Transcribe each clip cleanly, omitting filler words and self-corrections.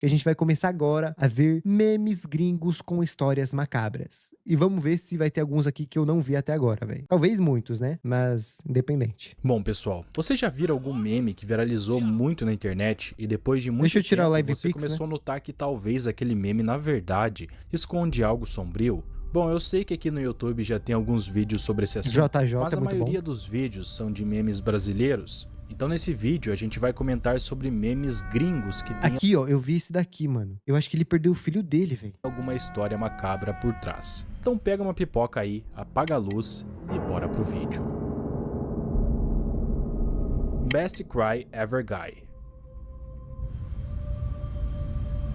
que a gente vai começar agora a ver memes gringos com histórias macabras. E vamos ver se vai ter alguns aqui que eu não vi até agora, velho. Talvez muitos, né? Mas independente. Bom, pessoal, vocês já viram algum meme que viralizou muito na internet e depois de Deixa muito eu tirar o tempo Live você Pix, né? começou a notar que talvez aquele meme, na verdade, esconde algo sombrio? Bom, eu sei que aqui no YouTube já tem alguns vídeos sobre esse assunto, JJ mas é a muito bom. maioria dos vídeos são de memes brasileiros. Então nesse vídeo a gente vai comentar sobre memes gringos que têm Aqui, ó, eu vi esse daqui, mano. Eu acho que ele perdeu o filho dele, velho. alguma história macabra por trás. Então pega uma pipoca aí, apaga a luz e bora pro vídeo. Best Cry Ever Guy.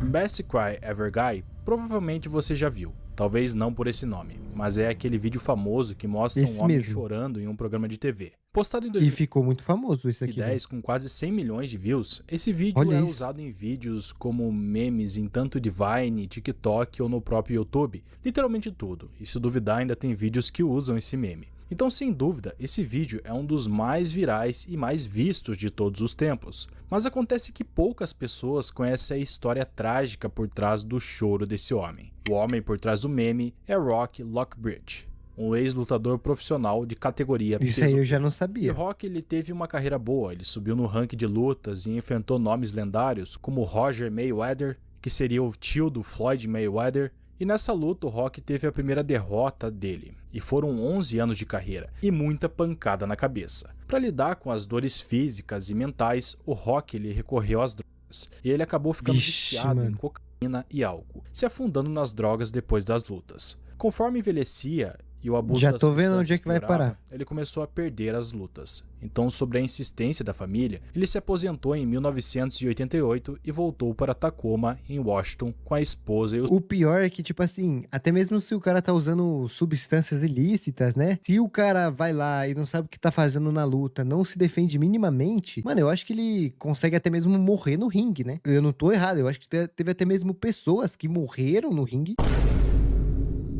Best Cry Ever Guy provavelmente você já viu. Talvez não por esse nome, mas é aquele vídeo famoso que mostra Esse um homem mesmo. chorando em um programa de TV. Postado em E ficou muito famoso esse aqui, velho. 2010 com quase 100 milhões de views, esse vídeo Olha é isso. usado em vídeos como memes em tanto de Vine, TikTok ou no próprio YouTube. Literalmente tudo, e se duvidar ainda tem vídeos que usam esse meme. Então, sem dúvida, esse vídeo é um dos mais virais e mais vistos de todos os tempos. Mas acontece que poucas pessoas conhecem a história trágica por trás do choro desse homem. O homem por trás do meme é Rock Lockbridge, um ex-lutador profissional de categoria Isso peso aí eu já não E sabia. Rock ele teve uma carreira boa, ele subiu no ranking de lutas e enfrentou nomes lendários como Roger Mayweather, que seria o tio do Floyd Mayweather, e nessa luta o Rock teve a primeira derrota dele, e foram 11 anos de carreira e muita pancada na cabeça. Para lidar com as dores físicas e mentais, o Rock ele recorreu às drogas, e ele acabou ficando Vixe, viciado em mano. cocaína e álcool, se afundando nas drogas depois das lutas. Conforme envelhecia e o abuso Já das tô vendo onde substâncias é que vai piorava, parar. ele começou a perder as lutas. Então, sobre a insistência da família, ele se aposentou em 1988 e voltou para Tacoma, em Washington, com a esposa e os O pior é que, tipo assim, até mesmo se o cara tá usando substâncias ilícitas, né? Se o cara vai lá e não sabe o que tá fazendo na luta, não se defende minimamente, mano, eu acho que ele consegue até mesmo morrer no ringue, né? Eu não tô errado, eu acho que teve até mesmo pessoas que morreram no ringue.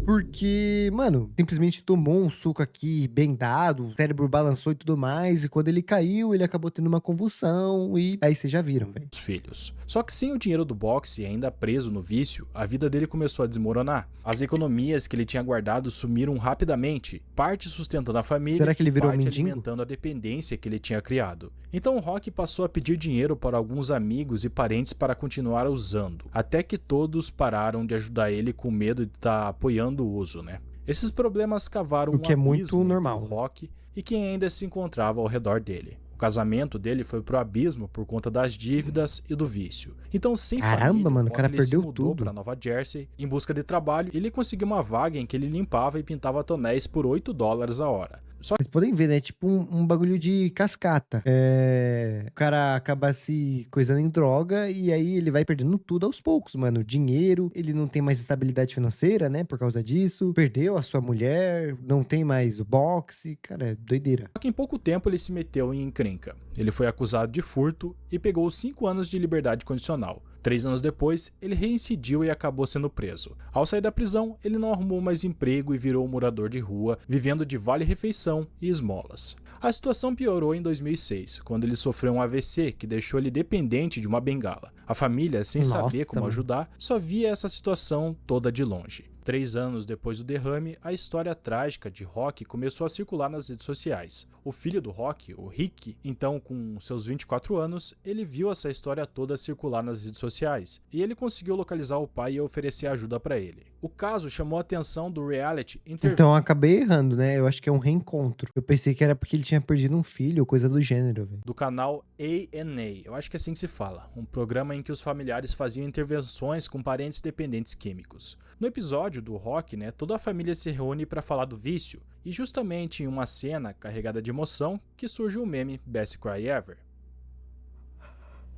Porque, mano, simplesmente tomou um suco aqui bem dado, o cérebro balançou e tudo mais, e quando ele caiu, ele acabou tendo uma convulsão, e aí vocês já viram, velho. filhos. Só que sem o dinheiro do boxe e ainda preso no vício, a vida dele começou a desmoronar. As economias que ele tinha guardado sumiram rapidamente, parte sustentando a família Será que ele e virou parte mendigo? alimentando a dependência que ele tinha criado. Então o Rock passou a pedir dinheiro para alguns amigos e parentes para continuar usando, até que todos pararam de ajudar ele com medo de estar apoiando o uso, né? Esses problemas cavaram O um que é muito abismo entre normal, o né? Rock e quem ainda se encontrava ao redor dele. O casamento dele foi pro abismo por conta das dívidas e do vício. Então, sem Caramba, família, mano, o Rock cara ele se perdeu mudou tudo. para Nova Jersey em busca de trabalho e ele conseguiu uma vaga em que ele limpava e pintava tonéis por $8 a hora. Só Vocês podem ver, né? Tipo um bagulho de cascata. O cara acaba se coisando em droga e aí ele vai perdendo tudo aos poucos, mano. Dinheiro, ele não tem mais estabilidade financeira, né? Por causa disso. Perdeu a sua mulher, não tem mais o boxe. Cara, é doideira. que em pouco tempo ele se meteu em encrenca. Ele foi acusado de furto e pegou 5 anos de liberdade condicional. 3 anos depois, ele reincidiu e acabou sendo preso. Ao sair da prisão, ele não arrumou mais emprego e virou um morador de rua, vivendo de vale-refeição e esmolas. A situação piorou em 2006, quando ele sofreu um AVC que deixou ele dependente de uma bengala. A família, sem saber Nossa, como mano. ajudar, só via essa situação toda de longe. 3 anos depois do derrame, a história trágica de Rock começou a circular nas redes sociais. O filho do Rock, o Rick, então com seus 24 anos, ele viu essa história toda circular nas redes sociais e ele conseguiu localizar o pai e oferecer ajuda para ele. O caso chamou a atenção do reality Então eu acabei errando, né? Eu acho que é um reencontro. Eu pensei que era porque ele tinha perdido um filho ou coisa do gênero, velho. do canal A&A, eu acho que é assim que se fala, um programa em que os familiares faziam intervenções com parentes dependentes químicos. No episódio do Rock, né, toda a família se reúne para falar do vício, e justamente em uma cena carregada de emoção que surge o meme Best Cry Ever.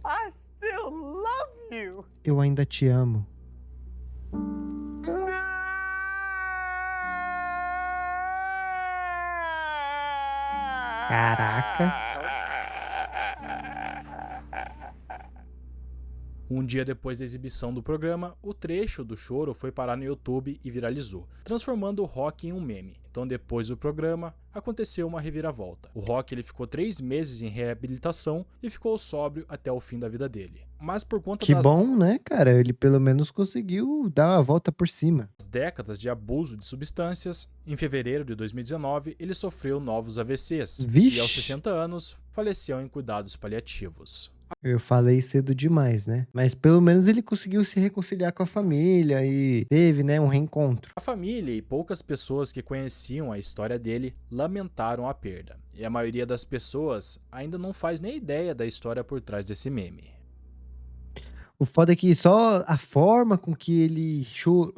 I still love you. Eu ainda te amo. Caraca. Um dia depois da exibição do programa, o trecho do choro foi parar no YouTube e viralizou, transformando o Rock em um meme. Então depois do programa, aconteceu uma reviravolta. O Rock ele ficou 3 meses em reabilitação e ficou sóbrio até o fim da vida dele. Mas por conta Que das bom, né, cara? Ele pelo menos conseguiu dar uma volta por cima. décadas de abuso de substâncias, em fevereiro de 2019 ele sofreu novos AVCs Vixe. e aos 60 anos faleceu em cuidados paliativos. Eu falei cedo demais, né? Mas pelo menos ele conseguiu se reconciliar com a família e teve, né, um reencontro. A família e poucas pessoas que conheciam a história dele lamentaram a perda, e a maioria das pessoas ainda não faz nem ideia da história por trás desse meme. O foda é que só a forma com que ele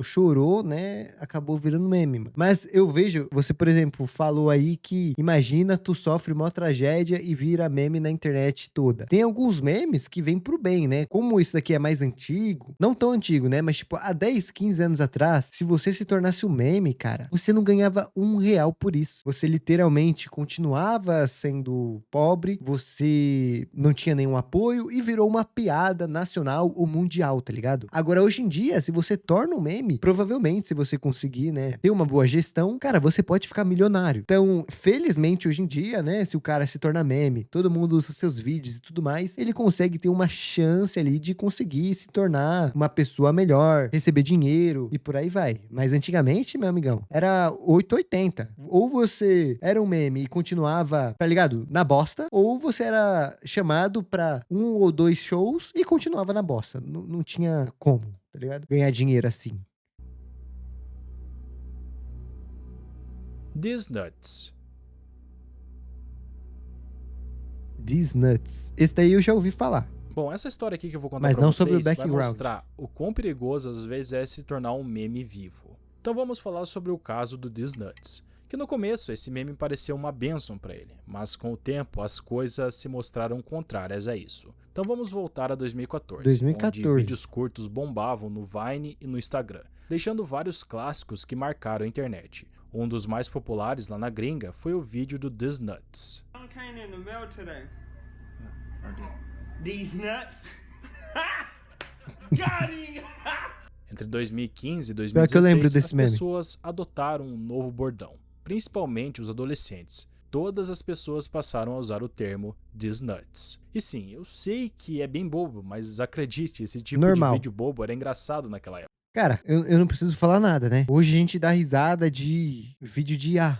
chorou, né, acabou virando meme, mano. Mas eu vejo, você, por exemplo, falou aí que imagina tu sofre uma tragédia e vira meme na internet toda. Tem alguns memes que vêm pro bem, né? Como isso daqui é mais antigo, não tão antigo, né? Mas tipo, há 10, 15 anos atrás, se você se tornasse um meme, cara, você não ganhava R$ 1 por isso. Você literalmente continuava sendo pobre, você não tinha nenhum apoio e virou uma piada nacional ou mundial, tá ligado? Agora, hoje em dia, se você torna um meme, provavelmente, se você conseguir, né, ter uma boa gestão, cara, você pode ficar milionário. Então, felizmente, hoje em dia, né, se o cara se torna meme, todo mundo usa seus vídeos e tudo mais, ele consegue ter uma chance ali de conseguir se tornar uma pessoa melhor, receber dinheiro e por aí vai. Mas antigamente, meu amigão, era 880. Ou você era um meme e continuava, tá ligado? Na bosta, ou você era chamado pra 1 ou 2 shows e continuava na bosta. Não tinha como, tá ligado? Ganhar dinheiro assim. These Nuts. These Nuts. Esse daí eu já ouvi falar. Bom, essa história aqui que eu vou contar Mas pra não vocês sobre o vai background. mostrar o quão perigoso às vezes é se tornar um meme vivo. Então vamos falar sobre o caso do These Nuts, que no começo esse meme pareceu uma bênção para ele, mas com o tempo as coisas se mostraram contrárias a isso. Então vamos voltar a 2014, onde vídeos curtos bombavam no Vine e no Instagram, deixando vários clássicos que marcaram a internet. Um dos mais populares lá na gringa foi o vídeo do These Nuts. These nuts. Got him. Entre 2015 e Pior que eu lembro 2016, desse as meme. pessoas adotaram um novo bordão, principalmente os adolescentes. Todas as pessoas passaram a usar o termo These Nuts. E sim, eu sei que é bem bobo, mas acredite, esse tipo Normal. de vídeo bobo era engraçado naquela época. Cara, eu não preciso falar nada, né? Hoje a gente dá risada de vídeo de IA.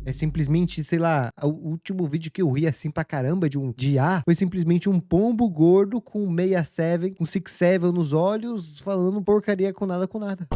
É simplesmente, sei lá, o último vídeo que eu ri assim pra caramba de IA foi simplesmente um pombo gordo com 67, com 67 nos olhos, falando porcaria com nada.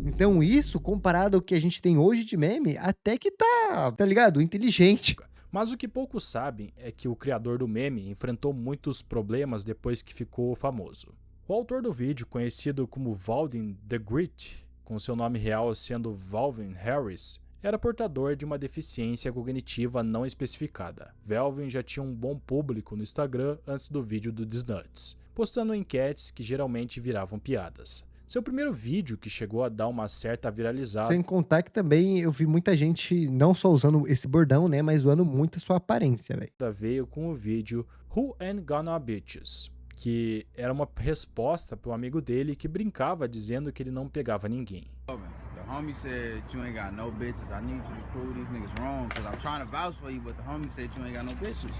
Então isso, comparado ao que a gente tem hoje de meme, até que tá ligado? Inteligente. Mas o que poucos sabem é que o criador do meme enfrentou muitos problemas depois que ficou famoso. O autor do vídeo, conhecido como Valvin the Great, com seu nome real sendo Valvin Harris, era portador de uma deficiência cognitiva não especificada. Valvin já tinha um bom público no Instagram antes do vídeo do These Nuts, postando enquetes que geralmente viravam piadas. Seu primeiro vídeo, que chegou a dar uma certa viralizada, Sem contar que também eu vi muita gente não só usando esse bordão, né, mas usando muito a sua aparência, velho. veio com o vídeo Who Ain't Gonna Bitches, que era uma resposta para um amigo dele que brincava dizendo que ele não pegava ninguém. The homie said you ain't got no bitches. I need you to prove these niggas wrong because I'm trying to vouch for you, but the homie said you ain't got no bitches.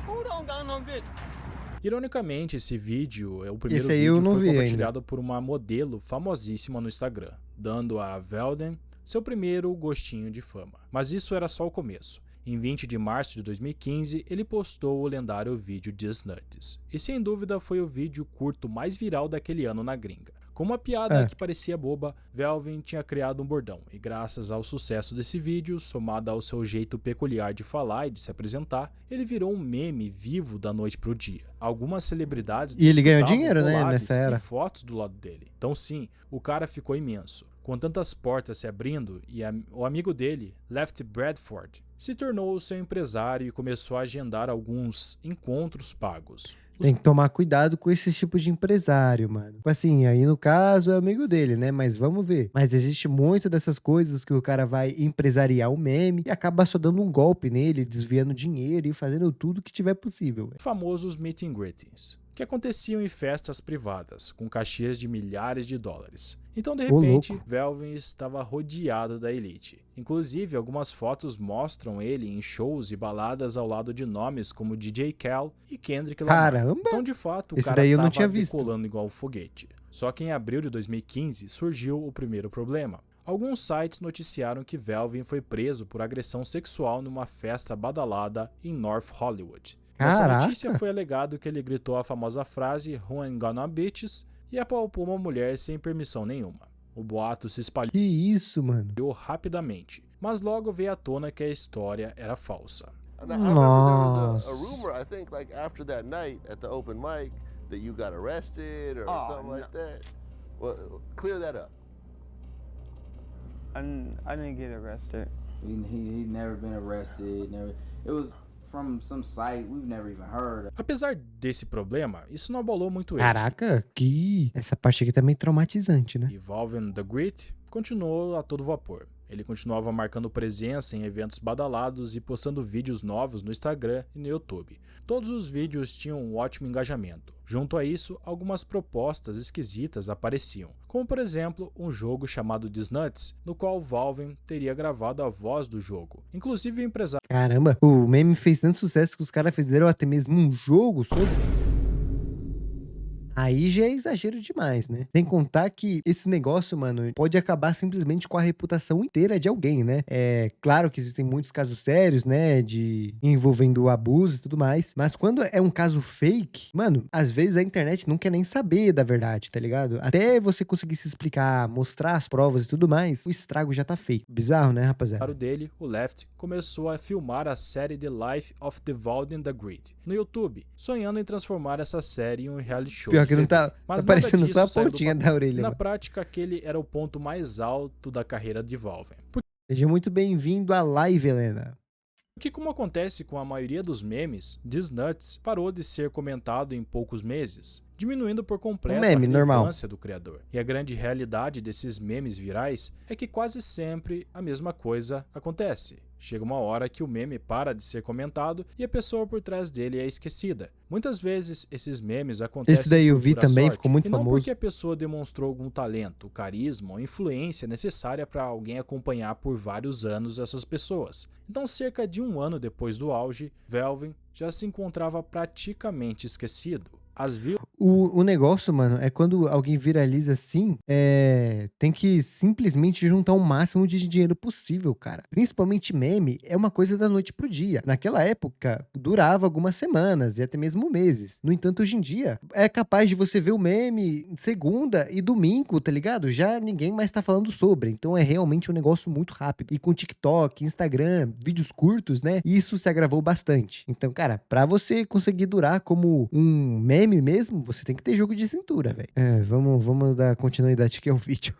Who don't got no bitch? Ironicamente, esse vídeo é o primeiro Esse aí eu vídeo não foi vi compartilhado por uma modelo famosíssima no Instagram, dando a Velden seu primeiro gostinho de fama. Mas isso era só o começo. Em 20 de março de 2015, ele postou o lendário vídeo These Nuts, e sem dúvida foi o vídeo curto mais viral daquele ano na gringa. Com uma piada que parecia boba, Velvin tinha criado um bordão, e graças ao sucesso desse vídeo, somado ao seu jeito peculiar de falar e de se apresentar, ele virou um meme vivo da noite pro dia. Algumas celebridades E ele ganhou disputavam dinheiro, né, collabs nessa era. e fotos do lado dele. Então sim, o cara ficou imenso. Com tantas portas se abrindo, e o amigo dele, Left Bradford, se tornou seu empresário e começou a agendar alguns encontros pagos. Tem que tomar cuidado com esse tipo de empresário, mano. Tipo assim, aí no caso é amigo dele, né? Mas vamos ver. Mas existe muito dessas coisas que o cara vai empresariar o meme e acaba só dando um golpe nele, desviando dinheiro e fazendo tudo que tiver possível, velho. Famosos meet and greetings, que aconteciam em festas privadas, com caixas de milhares de dólares. Então, de Ô, repente, louco. Velvin estava rodeado da elite. Inclusive, algumas fotos mostram ele em shows e baladas ao lado de nomes como DJ Khaled e Kendrick Lamar. Caramba! Então, de fato, o Esse cara daí eu não estava tinha visto. decolando igual um foguete. Só que em abril de 2015 surgiu o primeiro problema. Alguns sites noticiaram que Velvin foi preso por agressão sexual numa festa badalada em North Hollywood. Nessa notícia Caraca! foi alegado que ele gritou a famosa frase "Who ain't gonna bitches" e apalpou uma mulher sem permissão nenhuma. O boato se espalhou Que isso, mano? rapidamente, mas logo veio à tona que a história era falsa. And I remember there was a Nossa. rumor, I think, like after that night at the open mic, that you got arrested or Oh, something like no. that. Well, clear that up. I didn't get arrested. He never been arrested. Never. It was from some site we've never even heard. Apesar desse problema, isso não abalou muito ele. Caraca, que. Essa parte aqui tá meio traumatizante, né? E Velvin the Great continuou a todo vapor. Ele continuava marcando presença em eventos badalados e postando vídeos novos no Instagram e no YouTube. Todos os vídeos tinham um ótimo engajamento. Junto a isso, algumas propostas esquisitas apareciam, como por exemplo um jogo chamado Disnuts, no qual Velvin teria gravado a voz do jogo. Inclusive o empresário Caramba, o meme fez tanto sucesso que os caras fizeram até mesmo um jogo sobre. Aí já é exagero demais, né? Sem contar que esse negócio, mano, pode acabar simplesmente com a reputação inteira de alguém, né? É claro que existem muitos casos sérios, né? De envolvendo abuso e tudo mais. Mas quando é um caso fake, mano, às vezes a internet não quer nem saber da verdade, tá ligado? Até você conseguir se explicar, mostrar as provas e tudo mais, o estrago já tá feito. Bizarro, né, rapaziada? dele, o Left, começou a filmar a série The Life of the Velvin the Great no YouTube, sonhando em transformar essa série em um reality show. Pior de que não TV. tá, Mas tá nada parecendo disso só a saiu do pontinha papel. da orelha, Na mano. prática, aquele era o ponto mais alto da carreira de Velvin. Seja muito bem-vindo à live, Helena. Porque, como acontece com a maioria dos memes, Disnuts parou de ser comentado em poucos meses, diminuindo por completo meme, a normal. relevância do criador. E a grande realidade desses memes virais é que quase sempre a mesma coisa acontece. Chega uma hora que o meme para de ser comentado e a pessoa por trás dele é esquecida. Muitas vezes esses memes acontecem Esse daí eu por vi pura também, sorte, ficou muito e não famoso. porque a pessoa demonstrou algum talento, carisma ou influência necessária para alguém acompanhar por vários anos essas pessoas. Então, cerca de um ano depois do auge, Velvin já se encontrava praticamente esquecido. As views O negócio, mano, é quando alguém viraliza assim, tem que simplesmente juntar o máximo de dinheiro possível, cara. Principalmente meme, é uma coisa da noite pro dia. Naquela época, durava algumas semanas e até mesmo meses. No entanto, hoje em dia, é capaz de você ver o meme segunda e domingo, tá ligado? Já ninguém mais tá falando sobre. Então é realmente um negócio muito rápido. E com TikTok, Instagram, vídeos curtos, né? Isso se agravou bastante. Então, cara, pra você conseguir durar como um meme mesmo, você tem que ter jogo de cintura, velho. Vamos dar continuidade aqui ao vídeo.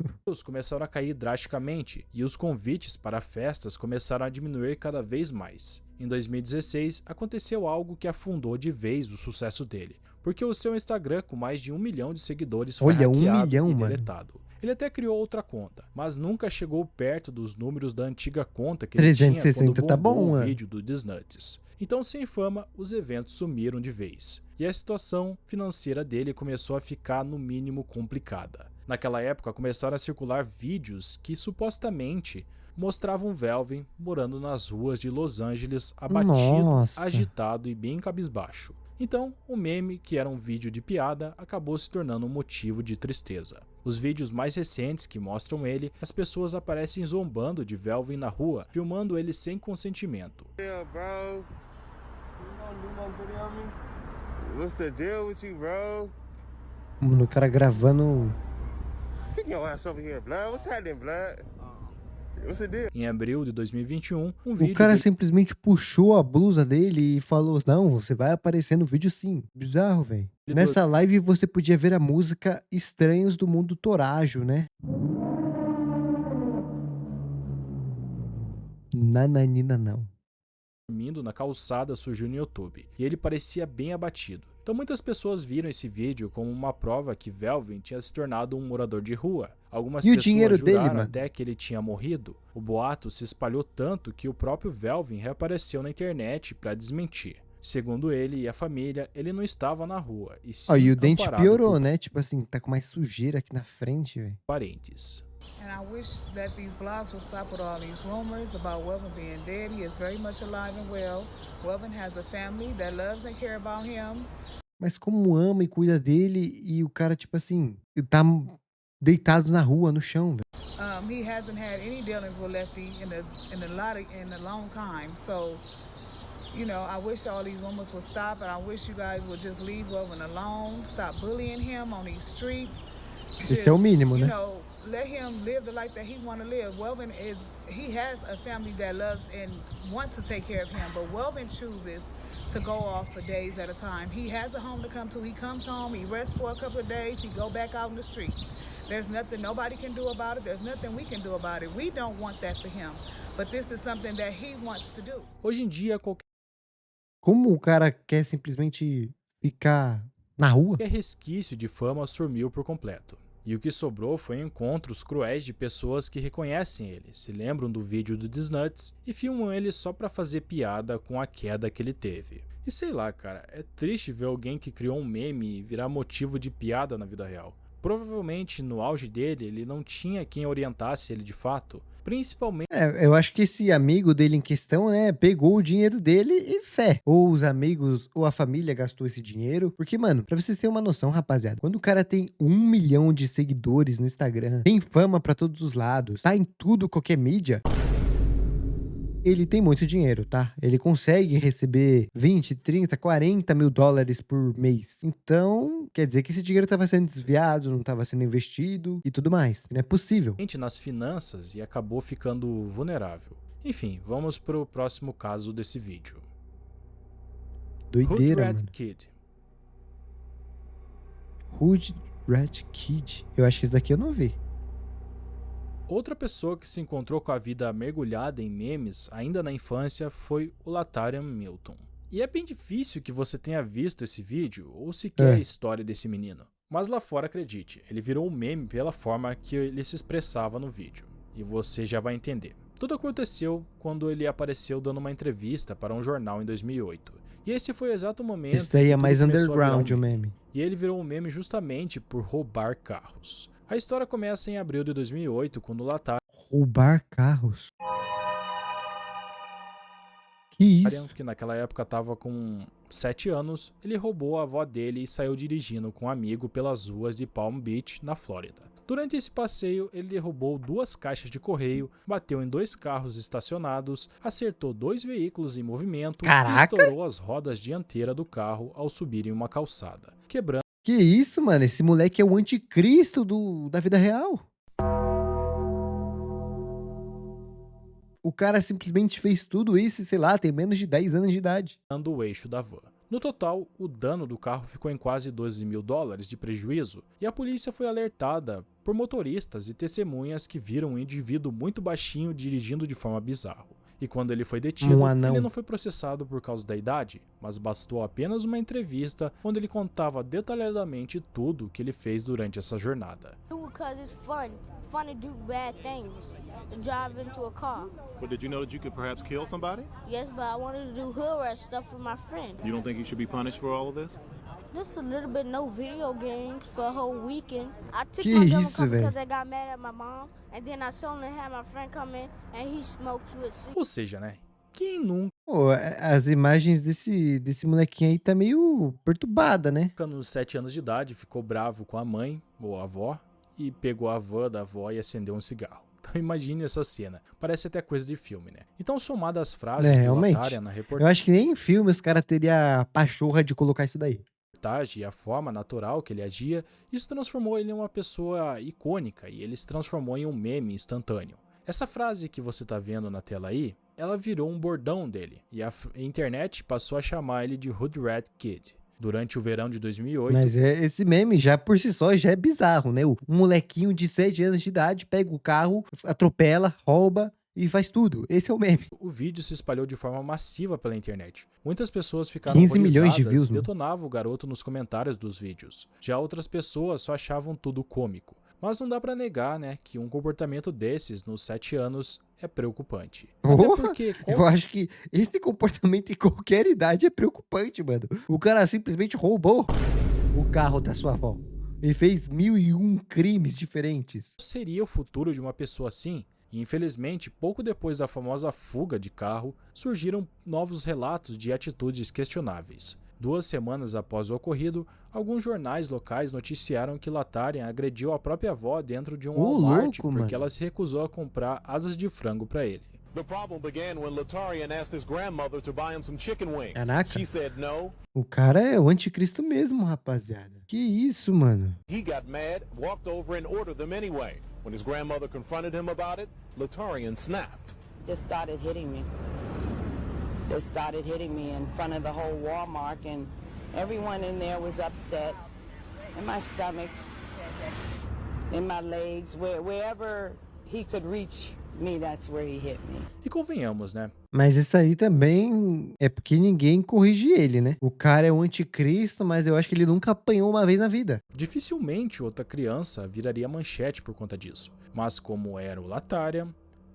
começaram a cair drasticamente e os convites para festas começaram a diminuir cada vez mais. Em 2016, aconteceu algo que afundou de vez o sucesso dele, porque o seu Instagram, com mais de 1 milhão de seguidores, foi Olha, 1 hackeado milhão, e mano. deletado. Ele até criou outra conta, mas nunca chegou perto dos números da antiga conta que ele tinha quando 360 tá bombou bom, o mano. vídeo do Disnuts. Então, sem fama, os eventos sumiram de vez, e a situação financeira dele começou a ficar no mínimo complicada. Naquela época, começaram a circular vídeos que supostamente mostravam Velvin morando nas ruas de Los Angeles, abatido, Nossa. agitado e bem cabisbaixo. Então, o meme, que era um vídeo de piada, acabou se tornando um motivo de tristeza. Os vídeos mais recentes que mostram ele, as pessoas aparecem zombando de Velvin na rua, filmando ele sem consentimento. Yeah, bro. You gonna do no video on me? What's the deal with you, bro? Mano, o cara gravando. Pick your ass over here, blood. What's happening, blood? What's the deal? Em abril de 2021, um O vídeo cara dele simplesmente puxou a blusa dele e falou: Não, você vai aparecer no vídeo sim. Bizarro, velho. Nessa live você podia ver a música Estranhos do Mundo Torajo, né? Nananina não. dormindo na calçada surgiu no YouTube, e ele parecia bem abatido. Então muitas pessoas viram esse vídeo como uma prova que Velvin tinha se tornado um morador de rua. Algumas E o pessoas dinheiro dele, juraram mano? até que ele tinha morrido. O boato se espalhou tanto que o próprio Velvin reapareceu na internet para desmentir. Segundo ele e a família, ele não estava na rua, e sim Ó, e o dente amparado piorou, por né? Tipo assim, tá com mais sujeira aqui na frente, velho. parentes. And I wish that these blogs would stop with all these rumors about Welvin being dead. He is very much alive and well. Welvin has a family that loves and care about him. Mas como ama e cuida dele e o cara, tipo assim, tá deitado na rua, no chão, velho. He hasn't had any dealings with Lefty in a long time. So, you know, I wish all these rumors would stop, and I wish you guys would just leave Welvin alone, stop bullying him on these streets. Esse é o mínimo, You né? know, let him live the life that he want to live. Welvin he has a family that loves and wants to take care of him, but Welvin chooses to go off for days at a time. He has a home to come to. He comes home, he rests for a couple of days, he go back out in the street. There's nothing nobody can do about it. There's nothing we can do about it. We don't want that for him, but this is something that he wants to do. Hoje em dia, qualquer Como o cara quer simplesmente ficar na rua? resquício de fama sumiu por completo. E o que sobrou foi encontros cruéis de pessoas que reconhecem ele, se lembram do vídeo do Disnuts e filmam ele só pra fazer piada com a queda que ele teve. E sei lá, cara, é triste ver alguém que criou um meme virar motivo de piada na vida real. Provavelmente, no auge dele, ele não tinha quem orientasse ele de fato, principalmente Eu acho que esse amigo dele em questão, né, pegou o dinheiro dele e fé. Ou os amigos ou a família gastou esse dinheiro. Porque, mano, pra vocês terem uma noção, rapaziada, quando o cara tem 1 milhão de seguidores no Instagram, tem fama pra todos os lados, tá em tudo, qualquer mídia, ele tem muito dinheiro, tá? Ele consegue receber 20, 30, 40 mil dólares por mês. Então, quer dizer que esse dinheiro tava sendo desviado, não tava sendo investido e tudo mais. Não é possível. nas finanças e acabou ficando vulnerável. Enfim, vamos pro próximo caso desse vídeo. Doideira, Hood Rat mano. Kid. Hood Rat Kid. Eu acho que esse daqui eu não vi. Outra pessoa que se encontrou com a vida mergulhada em memes ainda na infância foi o Latarian Milton. E é bem difícil que você tenha visto esse vídeo ou sequer a história desse menino. Mas lá fora, acredite, ele virou um meme pela forma que ele se expressava no vídeo. E você já vai entender. Tudo aconteceu quando ele apareceu dando uma entrevista para um jornal em 2008. E esse foi o exato momento Esse daí que é tudo mais começou a virar underground, o meme. meme. E ele virou um meme justamente por roubar carros. A história começa em abril de 2008, quando o Latarian, Roubar carros. Que isso? que naquela época estava com 7 anos, ele roubou a avó dele e saiu dirigindo com um amigo pelas ruas de Palm Beach, na Flórida. Durante esse passeio, ele derrubou 2 caixas de correio, bateu em 2 carros estacionados, acertou 2 veículos em movimento Caraca! e estourou as rodas dianteiras do carro ao subir em uma calçada, quebrando Que isso, mano? Esse moleque é o anticristo da vida real. O cara simplesmente fez tudo isso e, sei lá, tem menos de 10 anos de idade. o eixo da van. No total, o dano do carro ficou em quase 12 mil dólares de prejuízo e a polícia foi alertada por motoristas e testemunhas que viram um indivíduo muito baixinho dirigindo de forma bizarra. E quando ele foi detido, Um anão. ele não foi processado por causa da idade, mas bastou apenas uma entrevista onde ele contava detalhadamente tudo o que ele fez durante essa jornada. Because it's fun. Fun to do bad things. To drive into a car. But did you know that you could perhaps kill somebody? Yes, but I wanted to do hood rat stuff with my friend. You don't think you should be punished for all of this? Just a little bit, no video games for a whole weekend. I took Que my gun isso, because velho? I got mad at my mom, and then I suddenly had my friend come in, and he smokes with Ou seja, né? Quem nunca Pô, as imagens desse molequinho aí tá meio perturbada, né? nos 7 anos de idade ficou bravo com a mãe ou a avó e pegou a van da avó e acendeu um cigarro? Então imagine essa cena. Parece até coisa de filme, né? Então, somado às frases do Realmente. Latarian na Eu acho que nem em filme os caras teriam a pachorra de colocar isso daí. reportagem e a forma natural que ele agia, isso transformou ele em uma pessoa icônica e ele se transformou em um meme instantâneo. Essa frase que você tá vendo na tela aí, ela virou um bordão dele e a internet passou a chamar ele de Hood Rat Kid. Durante o verão de 2008, Mas esse meme já por si só já é bizarro, né? Um molequinho de 7 anos de idade pega o carro, atropela, rouba e faz tudo. Esse é o meme. O vídeo se espalhou de forma massiva pela internet. Muitas pessoas ficaram 15 milhões de horrorizadas views, e mano. detonavam o garoto nos comentários dos vídeos. Já outras pessoas só achavam tudo cômico. Mas não dá pra negar, né, que um comportamento desses nos 7 anos é preocupante. Até Oh, porque eu acho que esse comportamento em qualquer idade é preocupante, mano. O cara simplesmente roubou o carro da sua avó e fez 1001 crimes diferentes. seria o futuro de uma pessoa assim? E infelizmente, pouco depois da famosa fuga de carro, surgiram novos relatos de atitudes questionáveis. 2 semanas após o ocorrido, alguns jornais locais noticiaram que Latarian agrediu a própria avó dentro de um Ô, Walmart louco, porque mano. ela se recusou a comprar asas de frango para ele. The problem began when Latarian asked his grandmother to buy him some chicken wings. Caraca. She said no. O cara é o anticristo mesmo, rapaziada. Que isso, mano? He got mad, walked over and ordered them anyway. When his grandmother confronted him about it, Latarian snapped. They started hitting me. They started hitting me in front of the whole Walmart, and everyone in there was upset. In my stomach, in my legs, wherever he could reach me, that's where he hit me. E convenhamos, né? Mas isso aí também é porque ninguém corrige ele, né? O cara é o anticristo, mas eu acho que ele nunca apanhou uma vez na vida. Dificilmente outra criança viraria manchete por conta disso. Mas como era o Latarian,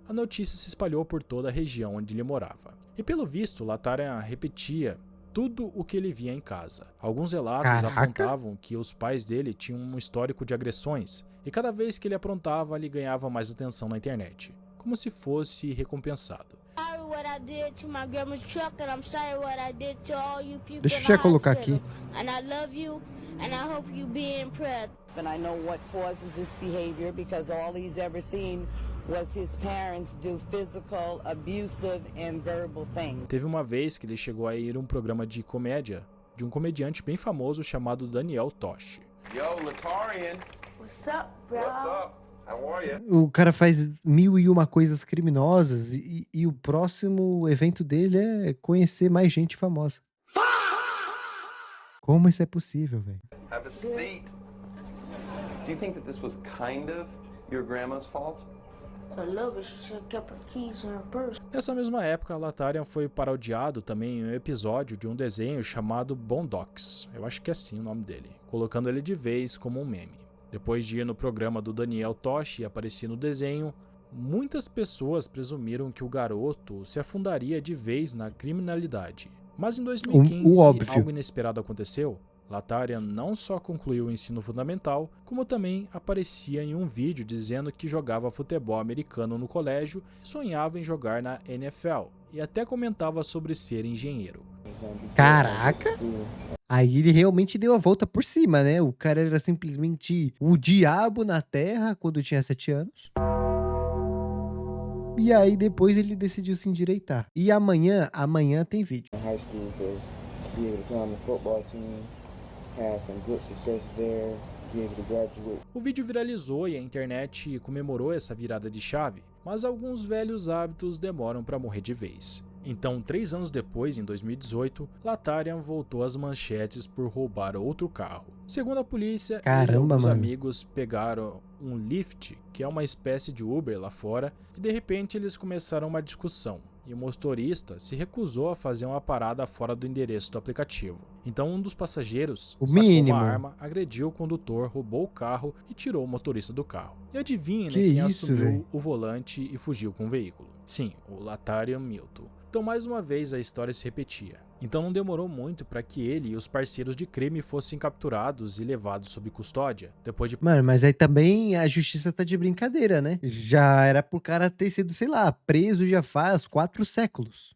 a notícia se espalhou por toda a região onde ele morava. E pelo visto, Latarian repetia tudo o que ele via em casa. Alguns relatos Caraca. apontavam que os pais dele tinham um histórico de agressões, e cada vez que ele aprontava, ele ganhava mais atenção na internet, como se fosse recompensado. Sorry what I did to my grandma's truck, and I'm sorry what I did to all you people Deixa eu in já the colocar hospital. aqui. And I love you, and I hope you be impressed. And I know what causes this behavior because all he's ever seen was his parents do physical, abusive, and verbal things. Teve uma vez que ele chegou a ir a um programa de comédia de um comediante bem famoso chamado Daniel Tosh. Yo, Latarian. What's up, bro? What's up? How are you? O cara faz 1001 coisas criminosas e o próximo evento dele é conhecer mais gente famosa. Como isso é possível, velho? Have a seat. Do you think that this was kind of your grandma's fault? I love it. She kept her keys in her purse. Nessa mesma época, Latarian foi parodiado também em um episódio de um desenho chamado Boondocks, eu acho que é assim o nome dele, colocando ele de vez como um meme. Depois de ir no programa do Daniel Tosh e aparecer no desenho, muitas pessoas presumiram que o garoto se afundaria de vez na criminalidade. Mas em 2015, óbvio. algo inesperado aconteceu. Latarian não só concluiu o ensino fundamental, como também aparecia em um vídeo dizendo que jogava futebol americano no colégio e sonhava em jogar na NFL, e até comentava sobre ser engenheiro. Caraca! Aí ele realmente deu a volta por cima, né? O cara era simplesmente o diabo na Terra quando tinha 7 anos. E aí depois ele decidiu se endireitar. E amanhã tem vídeo. High school to be able to come on the football team, have some good success there, be able to graduate. O vídeo viralizou e a internet comemorou essa virada de chave, mas alguns velhos hábitos demoram para morrer de vez. Então, 3 anos depois, em 2018, Latarian voltou às manchetes por roubar outro carro. Segundo a polícia, ele e Caramba, alguns mano. amigos pegaram um Lyft, que é uma espécie de Uber lá fora, e de repente eles começaram uma discussão, e o motorista se recusou a fazer uma parada fora do endereço do aplicativo. Então um dos passageiros O sacou mínimo. uma arma, agrediu o condutor, roubou o carro e tirou o motorista do carro. E adivinha, né, Que quem isso, assumiu véi? o volante e fugiu com o veículo? Sim, o Latarian Milton. Então mais uma vez a história se repetia. Então não demorou muito para que ele e os parceiros de crime fossem capturados e levados sob custódia. Depois de Mano, mas aí também a justiça tá de brincadeira, né? Já era pro cara ter sido, sei lá, preso já faz 4 séculos.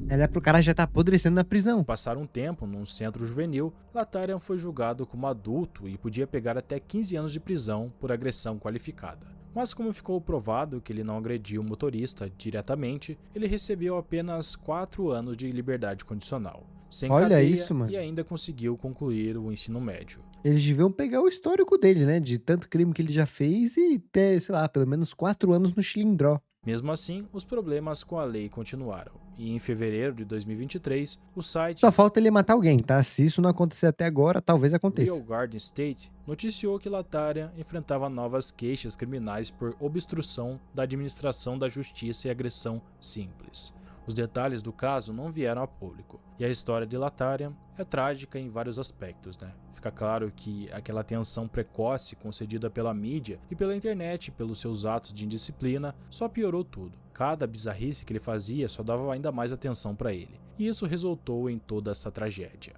Era pro cara já tá apodrecendo na prisão. passar um tempo num centro juvenil, Latarian foi julgado como adulto e podia pegar até 15 anos de prisão por agressão qualificada. Mas como ficou provado que ele não agrediu o motorista diretamente, ele recebeu apenas 4 anos de liberdade condicional, sem Olha cadeia, isso, mano. e ainda conseguiu concluir o ensino médio. Eles deviam pegar o histórico dele, né? De tanto crime que ele já fez e ter, sei lá, pelo menos 4 anos no chilindró. Mesmo assim, os problemas com a lei continuaram. e em fevereiro de 2023, o site Só falta ele matar alguém, tá? Se isso não acontecer até agora, talvez aconteça. Real Garden State noticiou que Latarian enfrentava novas queixas criminais por obstrução da administração da justiça e agressão simples. Os detalhes do caso não vieram a público, e a história de Latarian é trágica em vários aspectos, né? Fica claro que aquela atenção precoce concedida pela mídia e pela internet pelos seus atos de indisciplina só piorou tudo. Cada bizarrice que ele fazia só dava ainda mais atenção para ele, e isso resultou em toda essa tragédia.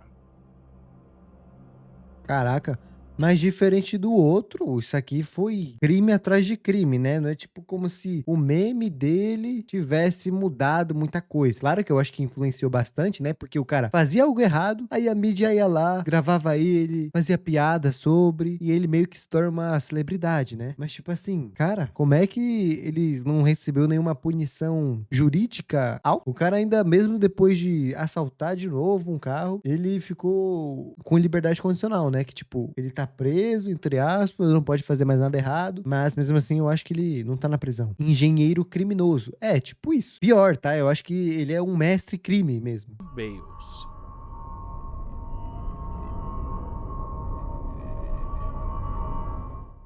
Caraca, mas diferente do outro, isso aqui foi crime atrás de crime, né? Não é tipo como se o meme dele tivesse mudado muita coisa. Claro que eu acho que influenciou bastante, né? Porque o cara fazia algo errado, aí a mídia ia lá, gravava ele, fazia piada sobre, e ele meio que se torna uma celebridade, né? Mas tipo assim, cara, como é que ele não recebeu nenhuma punição jurídica alta? O cara ainda, mesmo depois de assaltar de novo um carro, ele ficou com liberdade condicional, né? Que tipo, ele tá preso, entre aspas, não pode fazer mais nada errado, mas mesmo assim eu acho que ele não tá na prisão. Engenheiro criminoso. É, tipo isso. Pior, tá? Eu acho que ele é um mestre crime mesmo. Bales.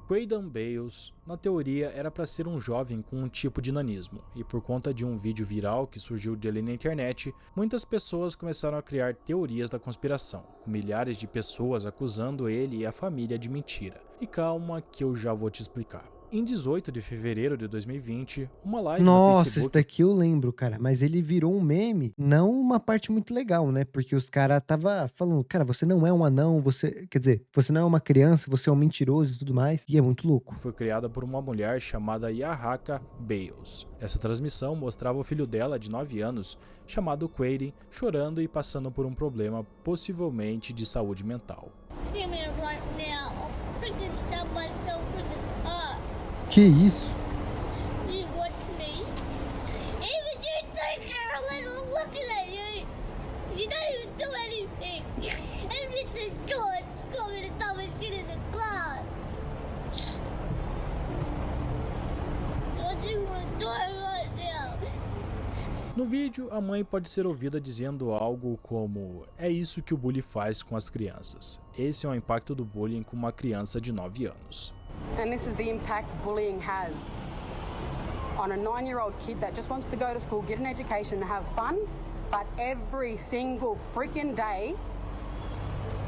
Quaden Bales, na teoria, era para ser um jovem com um tipo de nanismo, e por conta de um vídeo viral que surgiu dele na internet, muitas pessoas começaram a criar teorias da conspiração, com milhares de pessoas acusando ele e a família de mentira. E calma que eu já vou te explicar. Em 18 de fevereiro de 2020, uma live no Nossa, Facebook... isso daqui eu lembro, cara. Mas ele virou um meme, não uma parte muito legal, né? Porque os caras tava falando, cara, você não é um anão, você... Quer dizer, você não é uma criança, você é um mentiroso e tudo mais. E é muito louco. Foi criada por uma mulher chamada Yahaka Bales. Essa transmissão mostrava o filho dela, de 9 anos, chamado Quaden, chorando e passando por um problema, possivelmente de saúde mental. Que isso? No vídeo, a mãe pode ser ouvida dizendo algo como: é isso que o bullying faz com as crianças. Esse é o impacto do bullying com uma criança de 9 anos. And this is the impact bullying has on a 9-year-old kid that just wants to go to school, get an education, have fun, but every single freaking day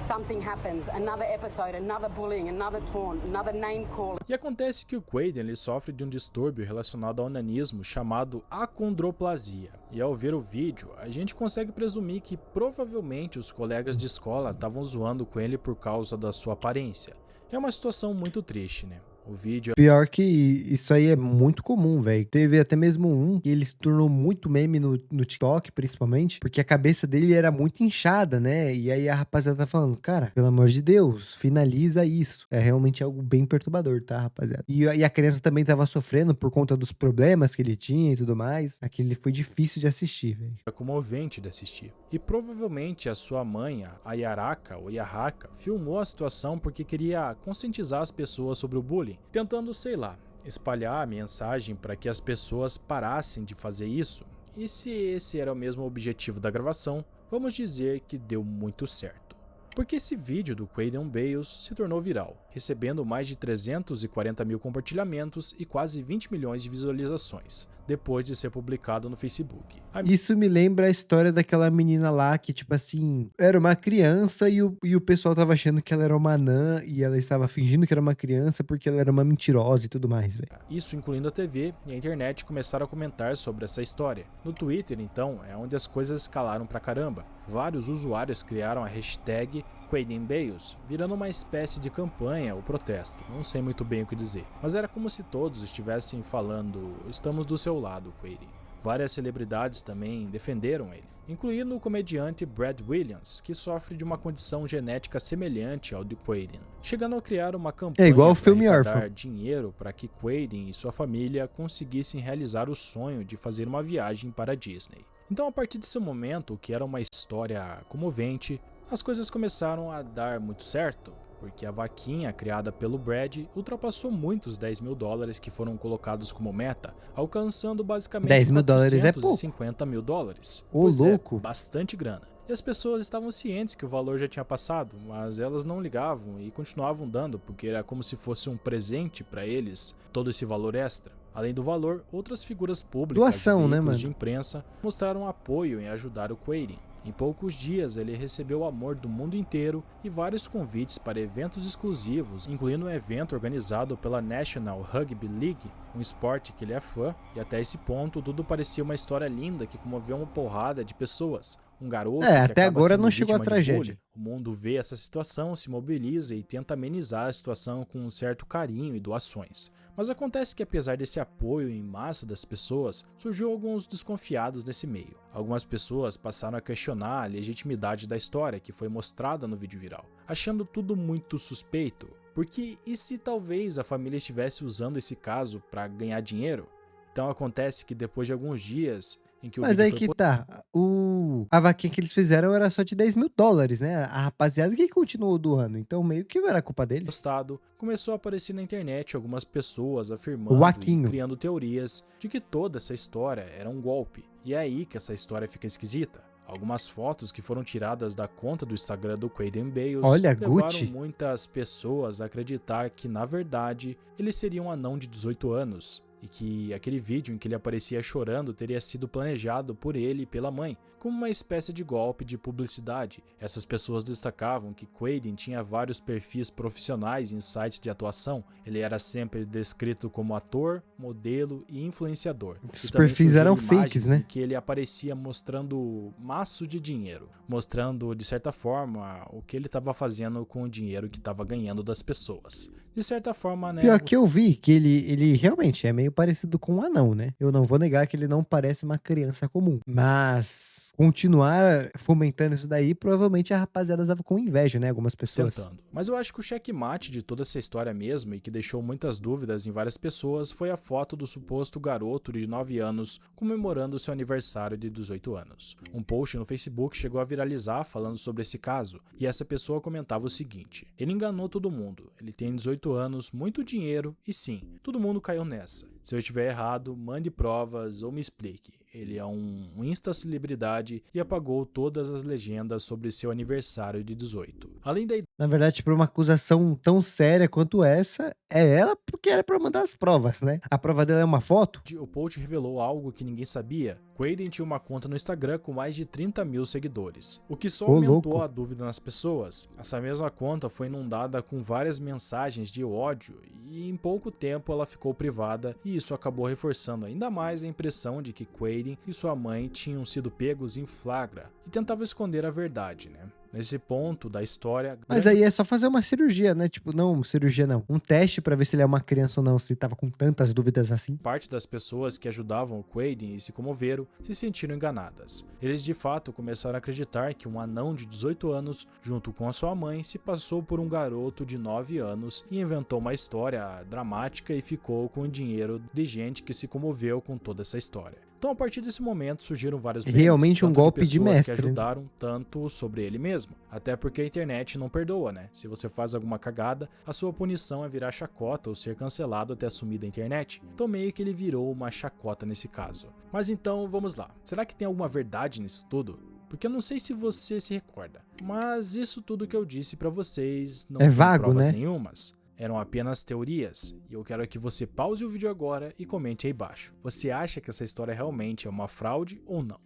something happens, another episode, another bullying, another taunt, another name calling. E acontece que o Quaden ele sofre de um distúrbio relacionado ao nanismo chamado acondroplasia. E ao ver o vídeo, a gente consegue presumir que provavelmente os colegas de escola estavam zoando com ele por causa da sua aparência. É uma situação muito triste, né? O vídeo... Pior que isso aí é muito comum, velho. Teve até mesmo um que ele se tornou muito meme no TikTok, principalmente, porque a cabeça dele era muito inchada, né? E aí a rapaziada tá falando, cara, pelo amor de Deus, finaliza isso. É realmente algo bem perturbador, tá, rapaziada? E a criança também tava sofrendo por conta dos problemas que ele tinha e tudo mais. Aquele foi difícil de assistir, velho. É comovente de assistir. E provavelmente a sua mãe, a Yaraka ou Yahaka, filmou a situação porque queria conscientizar as pessoas sobre o bullying, tentando, sei lá, espalhar a mensagem para que as pessoas parassem de fazer isso. E se esse era o mesmo objetivo da gravação, vamos dizer que deu muito certo. Porque esse vídeo do Quaden Bales se tornou viral, recebendo mais de 340 mil compartilhamentos e quase 20 milhões de visualizações, depois de ser publicado no Facebook. Isso me lembra a história daquela menina lá que, tipo assim, era uma criança e o pessoal tava achando que ela era uma anã e ela estava fingindo que era uma criança porque ela era uma mentirosa e tudo mais, velho. Isso incluindo a TV e a internet começaram a comentar sobre essa história. No Twitter, então, é onde as coisas escalaram pra caramba. Vários usuários criaram a hashtag Quaden Bales, virando uma espécie de campanha ou protesto, não sei muito bem o que dizer. Mas era como se todos estivessem falando, estamos do seu lado, Quaden. Várias celebridades também defenderam ele, incluindo o comediante Brad Williams, que sofre de uma condição genética semelhante ao de Quaden, chegando a criar uma campanha igual o filme para Órfão. dar dinheiro para que Quaden e sua família conseguissem realizar o sonho de fazer uma viagem para a Disney. Então, a partir desse momento, que era uma história comovente, as coisas começaram a dar muito certo, porque a vaquinha criada pelo Brad ultrapassou muito os $10 mil que foram colocados como meta, alcançando basicamente $10 mil é pouco. $450 mil. Ô, louco. Bastante grana. E as pessoas estavam cientes que o valor já tinha passado, mas elas não ligavam e continuavam dando, porque era como se fosse um presente para eles, todo esse valor extra. Além do valor, outras figuras públicas Doação, e né, veículos mano? de imprensa mostraram apoio em ajudar o Quaden. Em poucos dias, ele recebeu o amor do mundo inteiro e vários convites para eventos exclusivos, incluindo um evento organizado pela National Rugby League, um esporte que ele é fã, e até esse ponto tudo parecia uma história linda que comoveu uma porrada de pessoas. Um garoto que até acaba agora sendo não chegou a vítima de tragédia. bullying. O mundo vê essa situação, se mobiliza e tenta amenizar a situação com um certo carinho e doações. Mas acontece que apesar desse apoio em massa das pessoas, surgiu alguns desconfiados nesse meio. Algumas pessoas passaram a questionar a legitimidade da história que foi mostrada no vídeo viral, achando tudo muito suspeito. Porque e se talvez a família estivesse usando esse caso para ganhar dinheiro? Então acontece que depois de alguns dias em que o Mas vídeo aí foi que tá, a vaquinha que eles fizeram era só de $10 mil, né? A rapaziada que continuou doando, então meio que não era culpa deles. postado, começou a aparecer na internet algumas pessoas afirmando O e Waquinho. criando teorias de que toda essa história era um golpe. E é aí que essa história fica esquisita. Algumas fotos que foram tiradas da conta do Instagram do Quaden Bayles Olha, levaram Gucci. muitas pessoas a acreditar que, na verdade, ele seria um anão de 18 anos. E que aquele vídeo em que ele aparecia chorando teria sido planejado por ele e pela mãe, como uma espécie de golpe de publicidade. Essas pessoas destacavam que Quaden tinha vários perfis profissionais em sites de atuação. Ele era sempre descrito como ator, modelo e influenciador. Esses E também perfis eram surgiram fakes, imagens né? em que ele aparecia mostrando maço de dinheiro, mostrando de certa forma o que ele estava fazendo com o dinheiro que estava ganhando das pessoas. De certa forma, né? Pior que eu vi que ele realmente é meio parecido com um anão, né? Eu não vou negar que ele não parece uma criança comum. Mas continuar fomentando isso daí, provavelmente a rapaziada estava com inveja, né? Algumas pessoas. Tentando. Mas eu acho que o checkmate de toda essa história mesmo, e que deixou muitas dúvidas em várias pessoas, foi a foto do suposto garoto de 9 anos comemorando seu aniversário de 18 anos. Um post no Facebook chegou a viralizar falando sobre esse caso, e essa pessoa comentava o seguinte: ele enganou todo mundo, ele tem 18 anos, muito dinheiro, e sim, todo mundo caiu nessa. Se eu estiver errado, mande provas ou me explique. Ele é um insta-celebridade e apagou todas as legendas sobre seu aniversário de 18. Além da Na verdade, por uma acusação tão séria quanto essa, é ela porque era pra mandar as provas, né? A prova dela é uma foto. o post revelou algo que ninguém sabia. Quaden tinha uma conta no Instagram com mais de 30 mil seguidores, o que só Ô, aumentou louco. a dúvida nas pessoas. Essa mesma conta foi inundada com várias mensagens de ódio e em pouco tempo ela ficou privada, e isso acabou reforçando ainda mais a impressão de que Quaden e sua mãe tinham sido pegos em flagra e tentavam esconder a verdade, né? Nesse ponto da história... Mas aí é só fazer uma cirurgia, né? Tipo, não, cirurgia não. Um teste pra ver se ele é uma criança ou não, se tava com tantas dúvidas assim. Parte das pessoas que ajudavam o Quaden e se comoveram se sentiram enganadas. Eles de fato começaram a acreditar que um anão de 18 anos, junto com a sua mãe, se passou por um garoto de 9 anos e inventou uma história dramática e ficou com o dinheiro de gente que se comoveu com toda essa história. Então, a partir desse momento, surgiram vários memes, Realmente um tanto golpe de pessoas mestre, que né? ajudaram tanto sobre ele mesmo. Até porque a internet não perdoa, né? Se você faz alguma cagada, a sua punição é virar chacota ou ser cancelado até sumir da internet. Então meio que ele virou uma chacota nesse caso. Mas então, vamos lá. Será que tem alguma verdade nisso tudo? Porque eu não sei se você se recorda, mas isso tudo que eu disse pra vocês não É tem vago, provas né? nenhumas. Eram apenas teorias, e eu quero que você pause o vídeo agora e comente aí embaixo. Você acha que essa história realmente é uma fraude ou não?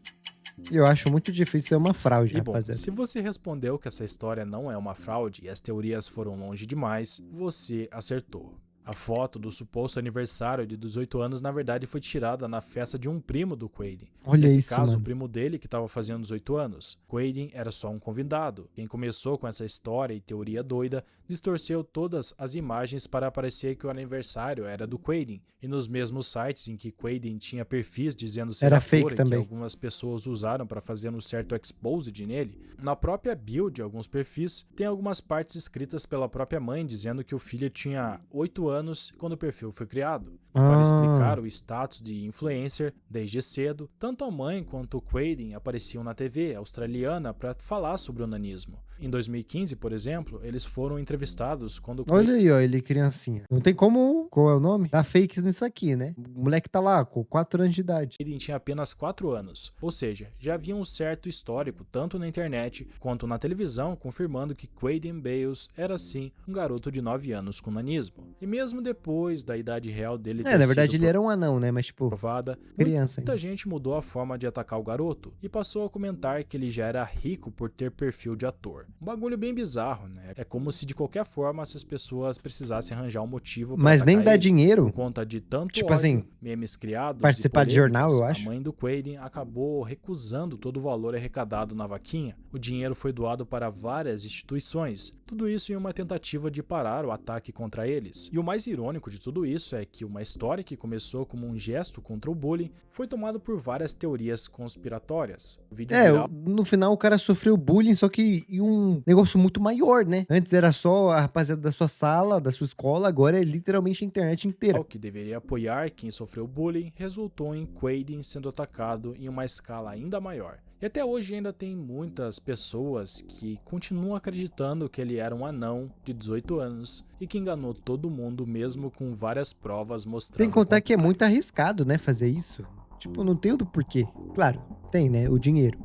Eu acho muito difícil ser uma fraude, E bom, rapaziada. se você respondeu que essa história não é uma fraude e as teorias foram longe demais, você acertou. A foto do suposto aniversário de 18 anos na verdade foi tirada na festa de um primo do Quaden. Olha Nesse isso, caso, mano. o primo dele que estava fazendo 18 anos. Quaden era só um convidado. Quem começou com essa história e teoria doida distorceu todas as imagens para parecer que o aniversário era do Quaden. E nos mesmos sites em que Quaden tinha perfis dizendo ser Era ator fake e que também. algumas pessoas usaram para fazer um certo exposed nele, na própria bio de alguns perfis tem algumas partes escritas pela própria mãe dizendo que o filho tinha 8 anos quando o perfil foi criado. E para explicar o status de influencer desde cedo, tanto a mãe quanto o Quaden apareciam na TV australiana para falar sobre o onanismo. Em 2015, por exemplo, eles foram entrevistados quando Olha aí, ó, ele criancinha. Não tem como, qual é o nome? Dá fakes nisso aqui, né? O moleque tá lá com 4 anos de idade. Quaden tinha apenas 4 anos, ou seja, já havia um certo histórico tanto na internet quanto na televisão confirmando que Quaden Bayles era sim um garoto de 9 anos com nanismo. E mesmo depois da idade real dele ter Na verdade sido ele era um anão, né? Mas tipo, provada, criança muita ainda. gente mudou a forma de atacar o garoto e passou a comentar que ele já era rico por ter perfil de ator. Um bagulho bem bizarro, né? É como se de qualquer forma essas pessoas precisassem arranjar um motivo pra Mas nem atacar dá ele. dinheiro. Por conta de tanto Tipo ódio, assim, memes criados participar e de jornal, eu polêmicas, acho. a mãe do Quaden acabou recusando todo o valor arrecadado na vaquinha. O dinheiro foi doado para várias instituições. Tudo isso em uma tentativa de parar o ataque contra eles. E o mais irônico de tudo isso é que uma história que começou como um gesto contra o bullying foi tomado por várias teorias conspiratórias. O vídeo viral No final o cara sofreu bullying, só que em um negócio muito maior, né? Antes era só a rapaziada da sua sala, da sua escola, agora é literalmente a internet inteira. que deveria apoiar quem sofreu bullying resultou em Quaden sendo atacado em uma escala ainda maior. E até hoje ainda tem muitas pessoas que continuam acreditando que ele era um anão de 18 anos e que enganou todo mundo mesmo com várias provas mostrando. Sem contar que é muito arriscado, né, fazer isso. Tipo, não tem do porquê. Claro, tem, né, o dinheiro.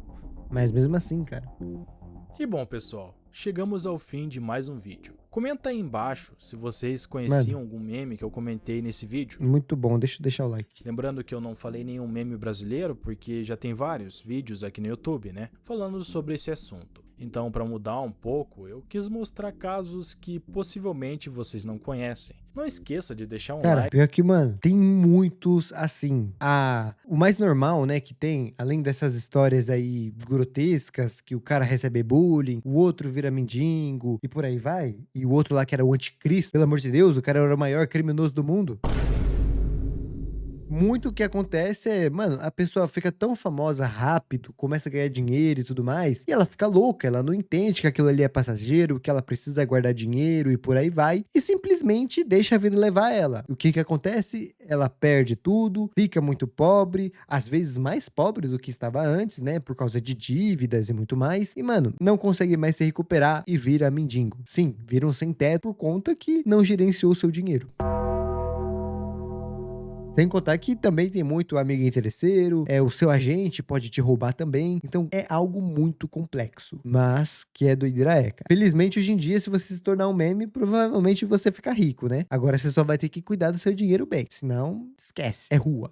Mas mesmo assim, cara. E bom, pessoal, chegamos ao fim de mais um vídeo. Comenta aí embaixo se vocês conheciam algum meme que eu comentei nesse vídeo. Muito bom, deixa eu deixar o like. Lembrando que eu não falei nenhum meme brasileiro, porque já tem vários vídeos aqui no YouTube, né, falando sobre esse assunto. Então, para mudar um pouco, eu quis mostrar casos que possivelmente vocês não conhecem. Não esqueça de deixar um Cara, like. pior que, mano, tem muitos assim. O mais normal, né, que tem, além dessas histórias aí grotescas, que o cara recebe bullying, o outro vira mendigo e por aí vai. E o outro lá que era o anticristo, pelo amor de Deus, o cara era o maior criminoso do mundo. Muito o que acontece é, mano, a pessoa fica tão famosa rápido, começa a ganhar dinheiro e tudo mais, e ela fica louca, ela não entende que aquilo ali é passageiro, que ela precisa guardar dinheiro e por aí vai, e simplesmente deixa a vida levar ela. O que que acontece? Ela perde tudo, fica muito pobre, às vezes mais pobre do que estava antes, né, por causa de dívidas e muito mais, e, mano, não consegue mais se recuperar e vira mendigo. Sim, vira um sem teto por conta que não gerenciou seu dinheiro. Sem contar que também tem muito amigo interesseiro, o seu agente pode te roubar também. Então é algo muito complexo, mas que é doideira cara. Felizmente hoje em dia, se você se tornar um meme, provavelmente você fica rico, né? Agora você só vai ter que cuidar do seu dinheiro bem, senão esquece, é rua.